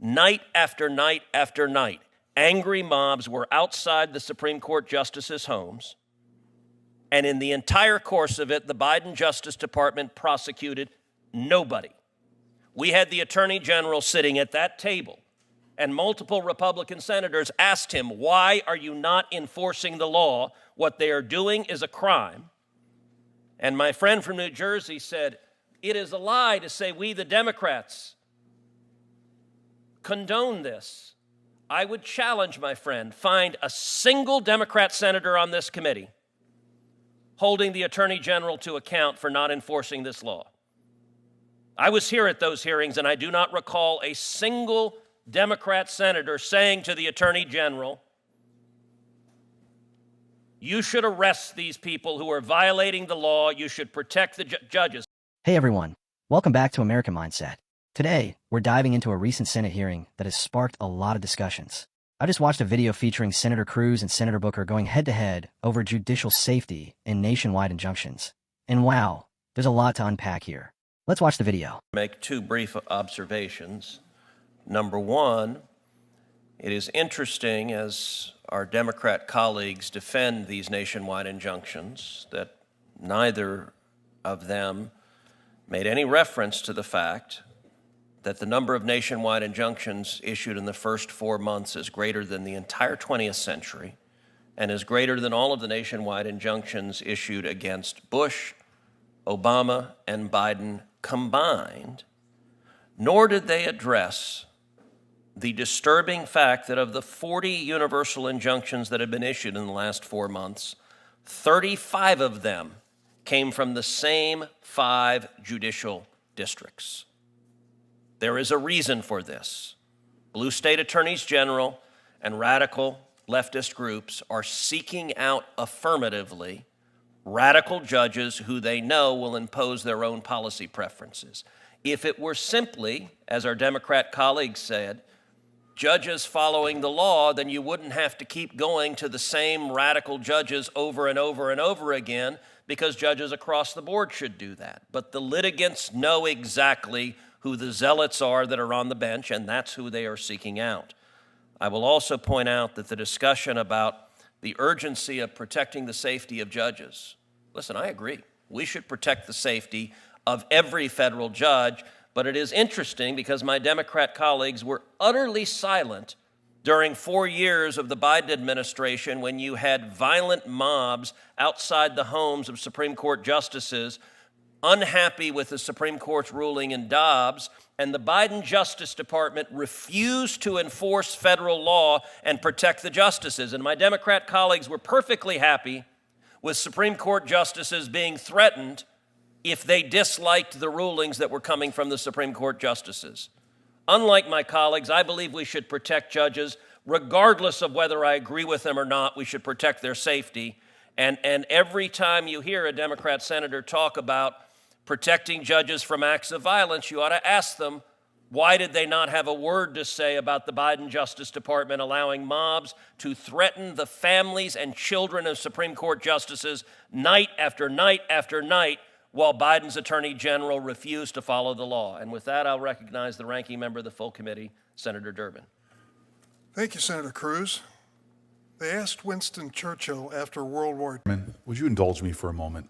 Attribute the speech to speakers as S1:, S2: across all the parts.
S1: Night after night after night, angry mobs were outside the Supreme Court justices' homes, and in the entire course of it, the Biden Justice Department prosecuted nobody. We had the Attorney General sitting at that table, and multiple Republican senators asked him, why are you not enforcing the law? What they are doing is a crime. And my friend from New Jersey said, it is a lie to say we, the Democrats, condone this. I would challenge, my friend, find a single Democrat senator on this committee holding the Attorney General to account for not enforcing this law. I was here at those hearings, and I do not recall a single Democrat senator saying to the Attorney General, you should arrest these people who are violating the law, you should protect the judges.
S2: Hey everyone, welcome back to American Mindset. Today, we're diving into a recent Senate hearing that has sparked a lot of discussions. I just watched a video featuring Senator Cruz and Senator Booker going head-to-head over judicial safety and nationwide injunctions. And wow, there's a lot to unpack here. Let's watch the video.
S1: Make two brief observations. Number one, it is interesting as our Democrat colleagues defend these nationwide injunctions that neither of them made any reference to the fact that the number of nationwide injunctions issued in the first 4 months is greater than the entire 20th century and is greater than all of the nationwide injunctions issued against Bush, Obama, and Biden combined, nor did they address the disturbing fact that of the 40 universal injunctions that have been issued in the last 4 months, 35 of them came from the same 5 judicial districts. There is a reason for this. Blue state attorneys general and radical leftist groups are seeking out affirmatively radical judges who they know will impose their own policy preferences. If it were simply, as our Democrat colleagues said, judges following the law, then you wouldn't have to keep going to the same radical judges over and over and over again, because judges across the board should do that. But the litigants know exactly who the zealots are that are on the bench, and that's who they are seeking out. I will also point out that the discussion about the urgency of protecting the safety of judges. Listen, I agree. We should protect the safety of every federal judge, but it is interesting because my Democrat colleagues were utterly silent during 4 years of the Biden administration when you had violent mobs outside the homes of Supreme Court justices unhappy with the Supreme Court's ruling in Dobbs, and the Biden Justice Department refused to enforce federal law and protect the justices. And my Democrat colleagues were perfectly happy with Supreme Court justices being threatened if they disliked the rulings that were coming from the Supreme Court justices. Unlike my colleagues, I believe we should protect judges regardless of whether I agree with them or not. We should protect their safety. And every time you hear a Democrat senator talk about protecting judges from acts of violence, you ought to ask them, why did they not have a word to say about the Biden Justice Department allowing mobs to threaten the families and children of Supreme Court justices night after night after night while Biden's Attorney General refused to follow the law? And with that, I'll recognize the ranking member of the full committee, Senator Durbin.
S3: Thank you, Senator Cruz. They asked Winston Churchill after World War II.
S4: Would you indulge me for a moment?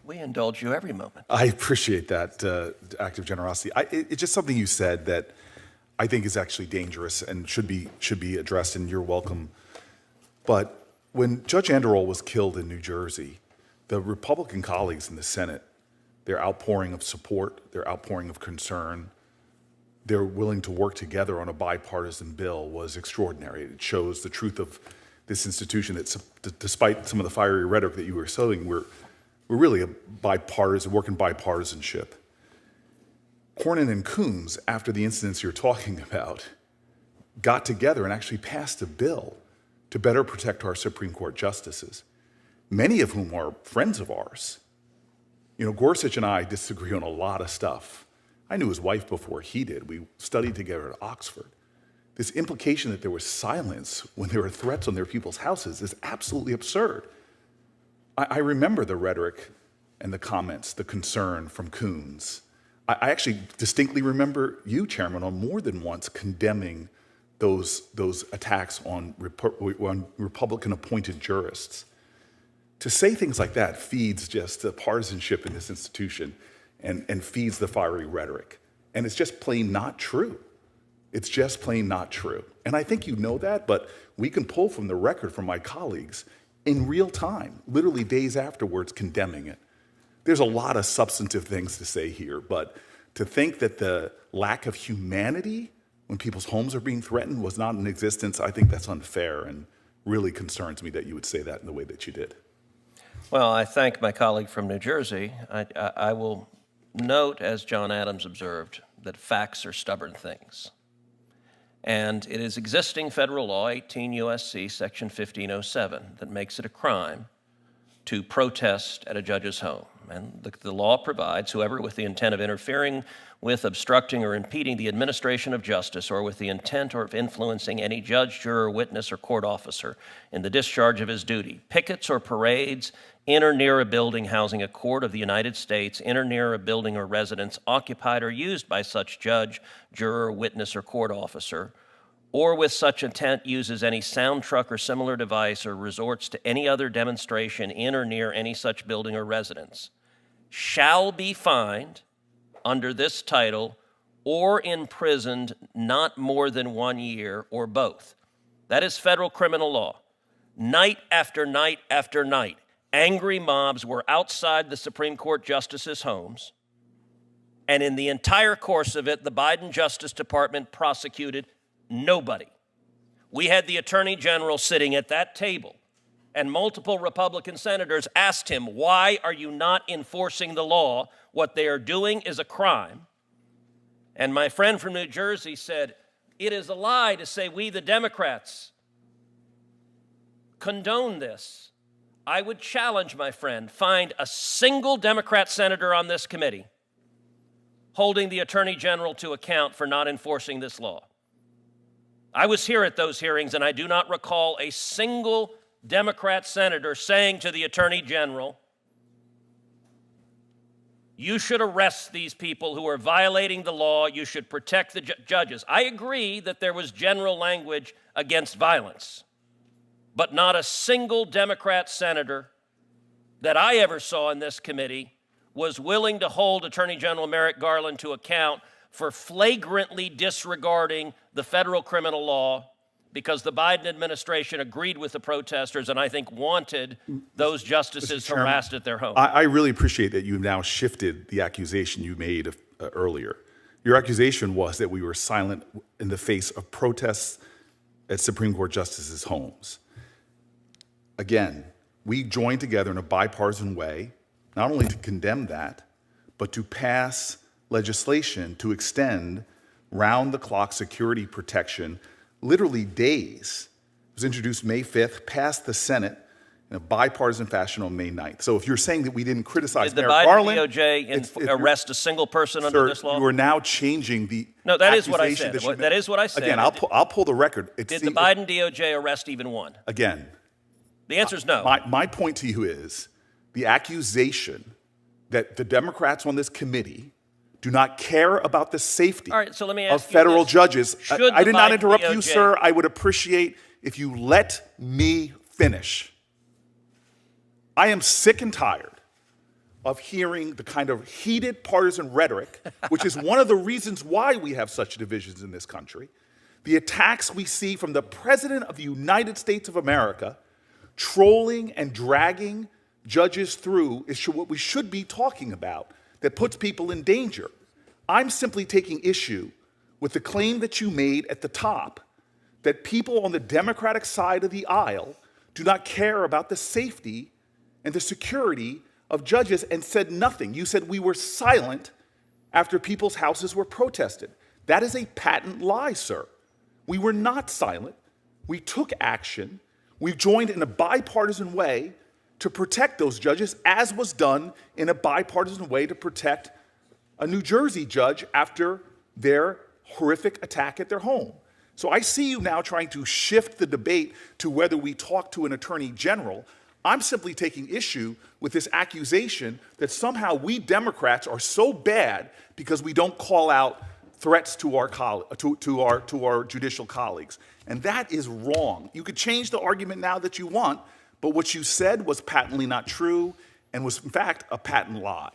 S1: We indulge you every moment.
S4: I appreciate that act of generosity. It's just something you said that I think is actually dangerous and should be addressed, and you're welcome. But when Judge Anderol was killed in New Jersey, the Republican colleagues in the Senate, their outpouring of support, their outpouring of concern, they're willing to work together on a bipartisan bill was extraordinary. It shows the truth of this institution that, despite some of the fiery rhetoric that you were sowing, we're really a bipartisan, working bipartisanship. Cornyn and Coons, after the incidents you're talking about, got together and actually passed a bill to better protect our Supreme Court justices, many of whom are friends of ours. You know, Gorsuch and I disagree on a lot of stuff. I knew his wife before he did. We studied together at Oxford. This implication that there was silence when there were threats on their people's houses is absolutely absurd. I remember the rhetoric and the comments, the concern from Coons. I actually distinctly remember you, Chairman, on more than once condemning those attacks on Republican-appointed jurists. To say things like that feeds just the partisanship in this institution and feeds the fiery rhetoric. And it's just plain not true. It's just plain not true. And I think you know that, but we can pull from the record from my colleagues in real time, literally days afterwards, condemning it. There's a lot of substantive things to say here, but to think that the lack of humanity when people's homes are being threatened was not in existence, I think that's unfair and really concerns me that you would say that in the way that you did.
S1: Well, I thank my colleague from New Jersey. I will note, as John Adams observed, that facts are stubborn things. And it is existing federal law, 18 U.S.C. Section 1507, that makes it a crime to protest at a judge's home. And the law provides whoever with the intent of interfering with, obstructing, or impeding the administration of justice, or with the intent or of influencing any judge, juror, witness, or court officer in the discharge of his duty, pickets or parades in or near a building housing a court of the United States, in or near a building or residence occupied or used by such judge, juror, witness, or court officer, or with such intent uses any sound truck or similar device or resorts to any other demonstration in or near any such building or residence, shall be fined under this title or imprisoned not more than 1 year or both. That is federal criminal law. Night after night after night, angry mobs were outside the Supreme Court justices' homes, and in the entire course of it, the Biden Justice Department prosecuted nobody. We had the Attorney General sitting at that table, and multiple Republican senators asked him, why are you not enforcing the law? What they are doing is a crime. And my friend from New Jersey said, it is a lie to say we, the Democrats, condone this. I would challenge, my friend, find a single Democrat senator on this committee holding the Attorney General to account for not enforcing this law. I was here at those hearings, and I do not recall a single Democrat senator saying to the Attorney General, you should arrest these people who are violating the law, you should protect the judges. I agree that there was general language against violence, but not a single Democrat senator that I ever saw in this committee was willing to hold Attorney General Merrick Garland to account for flagrantly disregarding the federal criminal law because the Biden administration agreed with the protesters and I think wanted those justices harassed at their home.
S4: I really appreciate that you've now shifted the accusation you made earlier. Your accusation was that we were silent in the face of protests at Supreme Court justices' homes. Again, we joined together in a bipartisan way, not only to condemn that, but to pass legislation to extend round-the-clock security protection, literally days. It was introduced May 5th, passed the Senate in a bipartisan fashion on May 9th. So if you're saying that we didn't criticize Merrick Garland—
S1: Did the Biden DOJ arrest a single person under this law?
S4: You are now changing the—
S1: No, that is what I said. That is what I said.
S4: Again, I'll pull the record.
S1: Did the Biden DOJ arrest even one?
S4: Again—
S1: The answer is no.
S4: My point to you is the accusation that the Democrats on this committee do not care about the safety of federal judges. I did not interrupt you, sir. I would appreciate if you let me finish. I am sick and tired of hearing the kind of heated partisan rhetoric, which is one of the reasons why we have such divisions in this country. The attacks we see from the President of the United States of America trolling and dragging judges through is what we should be talking about, that puts people in danger. I'm simply taking issue with the claim that you made at the top that people on the Democratic side of the aisle do not care about the safety and the security of judges and said nothing. You said we were silent after people's houses were protested. That is a patent lie, sir. We were not silent. We took action. We've joined in a bipartisan way to protect those judges, as was done in a bipartisan way to protect a New Jersey judge after their horrific attack at their home. So I see you now trying to shift the debate to whether we talk to an attorney general. I'm simply taking issue with this accusation that somehow we Democrats are so bad because we don't call out threats to our judicial colleagues. And that is wrong. You could change the argument now that you want, but what you said was patently not true and was, in fact, a patent lie.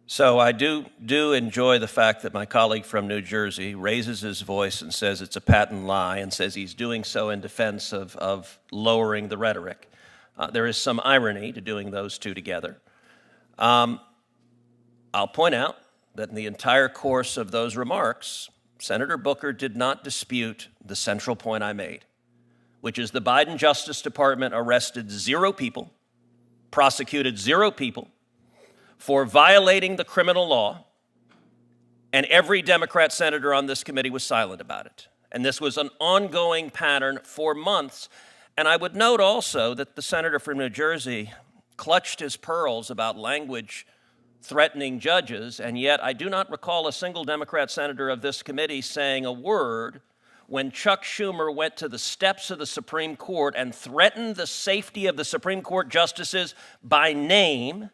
S1: So I do enjoy the fact that my colleague from New Jersey raises his voice and says it's a patent lie and says he's doing so in defense of lowering the rhetoric. There is some irony to doing those two together. I'll point out that in the entire course of those remarks, Senator Booker did not dispute the central point I made, which is the Biden Justice Department arrested 0 people, prosecuted 0 people, for violating the criminal law, and every Democrat senator on this committee was silent about it. And this was an ongoing pattern for months. And I would note also that the senator from New Jersey clutched his pearls about language threatening judges, and yet I do not recall a single Democrat senator of this committee saying a word when Chuck Schumer went to the steps of the Supreme Court and threatened the safety of the Supreme Court justices by name,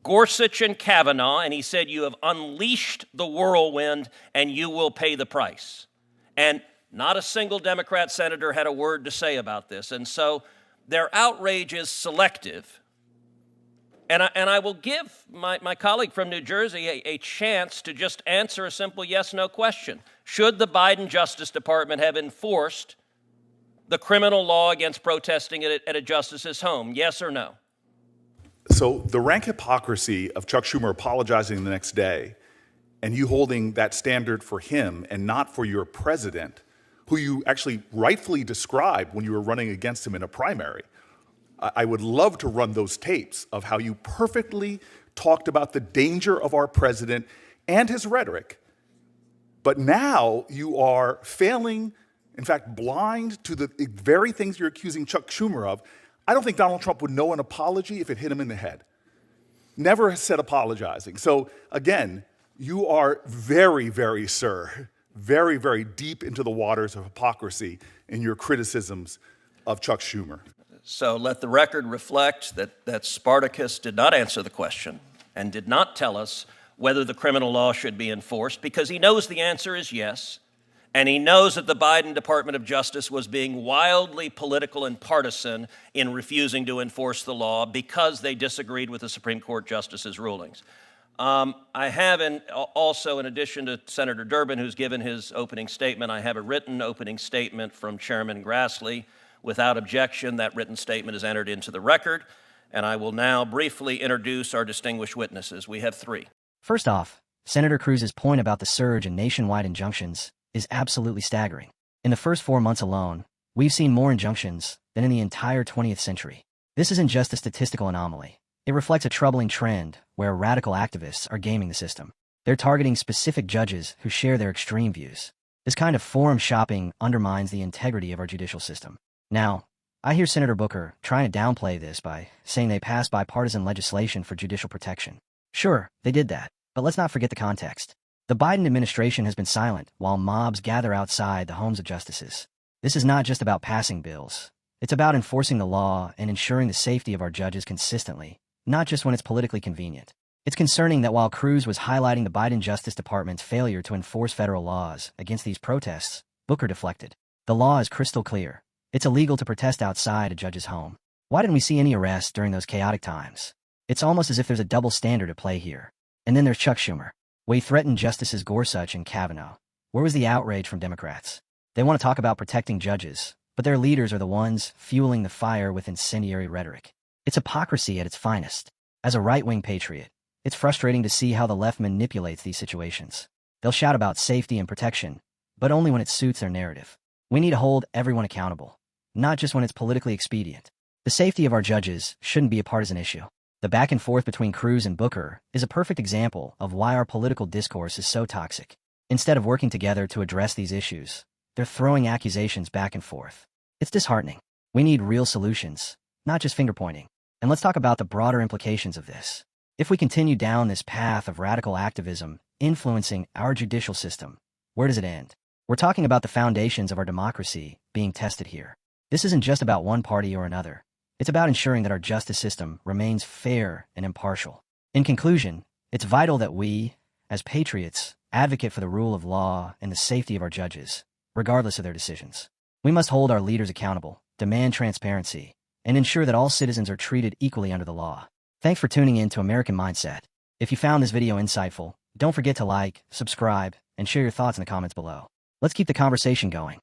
S1: Gorsuch and Kavanaugh, and he said, "You have unleashed the whirlwind and you will pay the price." And not a single Democrat senator had a word to say about this. And so their outrage is selective. And I will give my colleague from New Jersey a chance to just answer a simple yes-no question. Should the Biden Justice Department have enforced the criminal law against protesting at a justice's home? Yes or no?
S4: So the rank hypocrisy of Chuck Schumer apologizing the next day and you holding that standard for him and not for your president, who you actually rightfully described when you were running against him in a primary. I would love to run those tapes of how you perfectly talked about the danger of our president and his rhetoric. But now you are failing, in fact, blind to the very things you're accusing Chuck Schumer of. I don't think Donald Trump would know an apology if it hit him in the head. Never has said apologizing. So again, you are very, very, sir, very, very deep into the waters of hypocrisy in your criticisms of Chuck Schumer.
S1: So let the record reflect that Spartacus did not answer the question and did not tell us whether the criminal law should be enforced, because he knows the answer is yes. And he knows that the Biden Department of Justice was being wildly political and partisan in refusing to enforce the law because they disagreed with the Supreme Court justices' rulings. I have also, in addition to Senator Durbin, who's given his opening statement, I have a written opening statement from Chairman Grassley. Without objection, that written statement is entered into the record. And I will now briefly introduce our distinguished witnesses. We have 3.
S2: First off, Senator Cruz's point about the surge in nationwide injunctions is absolutely staggering. In the first 4 months alone, we've seen more injunctions than in the entire 20th century. This isn't just a statistical anomaly. It reflects a troubling trend where radical activists are gaming the system. They're targeting specific judges who share their extreme views. This kind of forum shopping undermines the integrity of our judicial system. Now, I hear Senator Booker trying to downplay this by saying they passed bipartisan legislation for judicial protection. Sure, they did that, but let's not forget the context. The Biden administration has been silent while mobs gather outside the homes of justices. This is not just about passing bills. It's about enforcing the law and ensuring the safety of our judges consistently, not just when it's politically convenient. It's concerning that while Cruz was highlighting the Biden Justice Department's failure to enforce federal laws against these protests, Booker deflected. The law is crystal clear. It's illegal to protest outside a judge's home. Why didn't we see any arrests during those chaotic times? It's almost as if there's a double standard at play here. And then there's Chuck Schumer. We threatened Justices Gorsuch and Kavanaugh. Where was the outrage from Democrats? They want to talk about protecting judges, but their leaders are the ones fueling the fire with incendiary rhetoric. It's hypocrisy at its finest. As a right-wing patriot, it's frustrating to see how the left manipulates these situations. They'll shout about safety and protection, but only when it suits their narrative. We need to hold everyone accountable, not just when it's politically expedient. The safety of our judges shouldn't be a partisan issue. The back and forth between Cruz and Booker is a perfect example of why our political discourse is so toxic. Instead of working together to address these issues, they're throwing accusations back and forth. It's disheartening. We need real solutions, not just finger-pointing. And let's talk about the broader implications of this. If we continue down this path of radical activism influencing our judicial system, where does it end? We're talking about the foundations of our democracy being tested here. This isn't just about one party or another. It's about ensuring that our justice system remains fair and impartial. In conclusion, it's vital that we, as patriots, advocate for the rule of law and the safety of our judges, regardless of their decisions. We must hold our leaders accountable, demand transparency, and ensure that all citizens are treated equally under the law. Thanks for tuning in to American Mindset. If you found this video insightful, don't forget to like, subscribe, and share your thoughts in the comments below. Let's keep the conversation going.